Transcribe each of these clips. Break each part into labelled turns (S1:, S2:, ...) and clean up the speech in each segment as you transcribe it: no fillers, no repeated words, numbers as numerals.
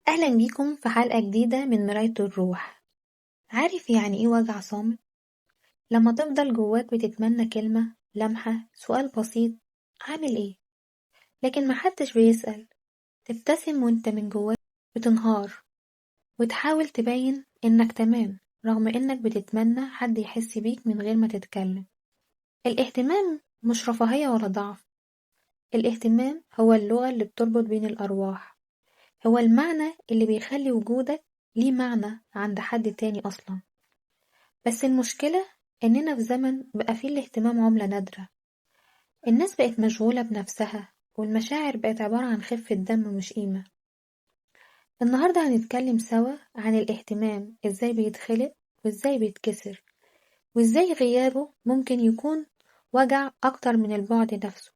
S1: أهلا بيكم في حلقة جديدة من مراية الروح. عارف يعني إيه وجع صامت؟ لما تفضل جواك بتتمنى كلمة، لمحة، سؤال بسيط، عامل إيه؟ لكن محدش بيسأل. تبتسم وإنت من جواك بتنهار، وتحاول تبين إنك تمام رغم إنك بتتمنى حد يحس بيك من غير ما تتكلم. الاهتمام مش رفاهية ولا ضعف. الاهتمام هو اللغة اللي بتربط بين الأرواح، هو المعنى اللي بيخلي وجودك ليه معنى عند حد تاني أصلا. بس المشكلة إننا في زمن بقى فيه الاهتمام عملة نادرة. الناس بقت مشغولة بنفسها، والمشاعر بقت عبارة عن خفة دم مش قيمة. النهاردة هنتكلم سوا عن الاهتمام، ازاي بيتخلق وازاي بيتكسر، وازاي غيابه ممكن يكون وجع أكتر من البعد نفسه.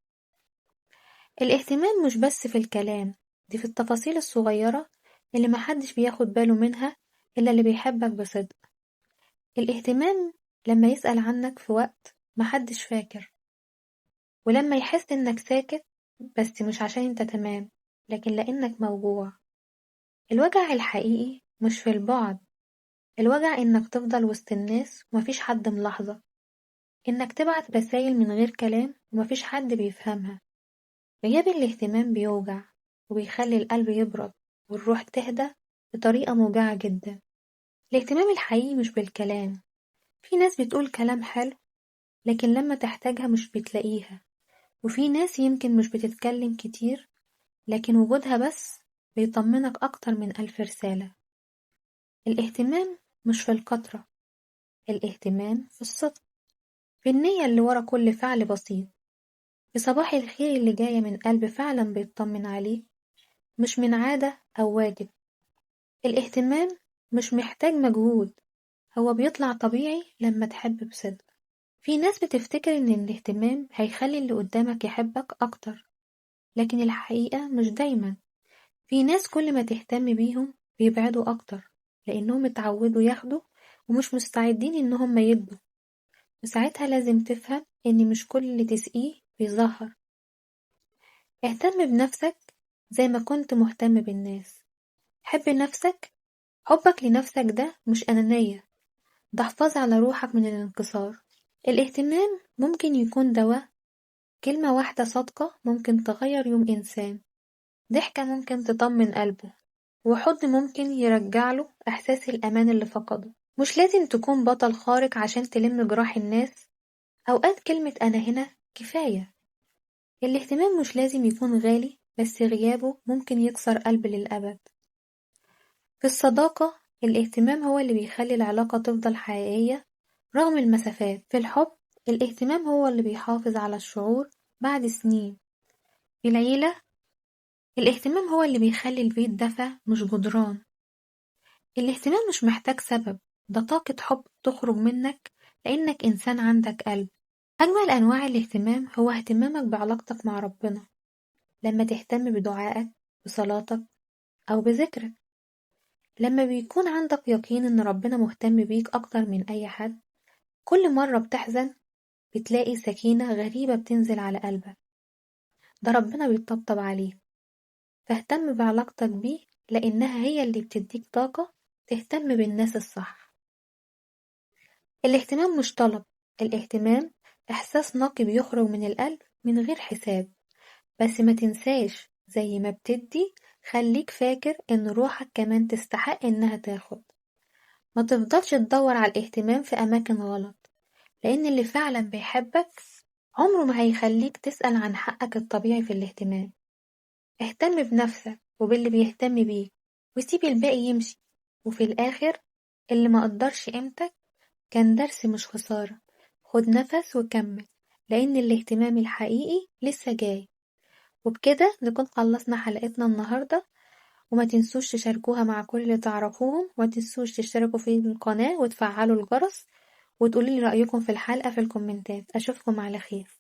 S1: الاهتمام مش بس في الكلام، دي في التفاصيل الصغيرة اللي محدش بياخد باله منها إلا اللي بيحبك بصدق. الاهتمام لما يسأل عنك في وقت محدش فاكر، ولما يحس إنك ساكت بس مش عشان انت تمام، لكن لأنك موجوع. الوجع الحقيقي مش في البعد، الوجع إنك تفضل وسط الناس ومفيش حد ملاحظك، إنك تبعت رسايل من غير كلام ومفيش حد بيفهمها. غياب الاهتمام بيوجع، وبيخلي القلب يبرد والروح تهدى بطريقة موجعة جدا. الاهتمام الحقيقي مش بالكلام. في ناس بتقول كلام حلو لكن لما تحتاجها مش بتلاقيها، وفي ناس يمكن مش بتتكلم كتير لكن وجودها بس بيطمنك أكتر من 1000 رسالة. الاهتمام مش في الكترة، الاهتمام في الصدق، في النية اللي ورا كل فعل بسيط، في صباح الخير اللي جاية من قلب فعلا بيطمن عليه، مش من عادة أو واجب. الاهتمام مش محتاج مجهود، هو بيطلع طبيعي لما تحب بصدق. في ناس بتفتكر إن الاهتمام هيخلي اللي قدامك يحبك أكتر، لكن الحقيقة مش دايما. في ناس كل ما تهتم بيهم بيبعدوا أكتر، لأنهم اتعودوا ياخدوا ومش مستعدين إنهم ما يدوا. وساعتها لازم تفهم إن مش كل اللي تسقيه بيظهر. اهتم بنفسك زي ما كنت مهتم بالناس. حب نفسك. حبك لنفسك ده مش أنانية، ده حفاظ على روحك من الانكسار. الاهتمام ممكن يكون دواء، كلمة واحدة صادقة ممكن تغير يوم إنسان، ضحكة ممكن تطمن قلبه، وحضن ممكن يرجعله إحساس الأمان اللي فقده. مش لازم تكون بطل خارق عشان تلم جراح الناس، أوقات كلمة أنا هنا كفاية. الاهتمام مش لازم يكون غالي، بس غيابه ممكن يكسر قلب للأبد. في الصداقة الاهتمام هو اللي بيخلي العلاقة تفضل حقيقية رغم المسافات. في الحب الاهتمام هو اللي بيحافظ على الشعور بعد سنين. في العيلة الاهتمام هو اللي بيخلي البيت دفى مش جدران. الاهتمام مش محتاج سبب، ده طاقة حب تخرج منك لأنك إنسان عندك قلب. أجمل أنواع الاهتمام هو اهتمامك بعلاقتك مع ربنا، لما تهتم بدعائك، بصلاتك، أو بذكرك. لما بيكون عندك يقين إن ربنا مهتم بيك أكتر من أي حد، كل مرة بتحزن بتلاقي سكينة غريبة بتنزل على قلبك، ده ربنا بيطبطب عليك. فاهتم بعلاقتك بيه، لأنها هي اللي بتديك طاقة تهتم بالناس الصح. الاهتمام مش طلب، الاهتمام إحساس نقي بيخرج من القلب من غير حساب. بس ما تنساش زي ما بتدي، خليك فاكر إن روحك كمان تستحق إنها تاخد. ما تفضلش تدور على الاهتمام في أماكن غلط، لأن اللي فعلا بيحبك عمره ما هيخليك تسأل عن حقك الطبيعي في الاهتمام. اهتم بنفسك وباللي بيهتم بيك، وسيب الباقي يمشي. وفي الآخر، اللي ما قدرش قيمتك كان درس مش خسارة. خد نفس وكمل، لأن الاهتمام الحقيقي لسه جاي. وبكده نكون خلصنا حلقتنا النهاردة، وما تنسوش تشاركوها مع كل اللي تعرفوهم، وما تنسوش تشتركوا في القناة وتفعلوا الجرس، وتقولوا لي رأيكم في الحلقة في الكومنتات. أشوفكم على خير.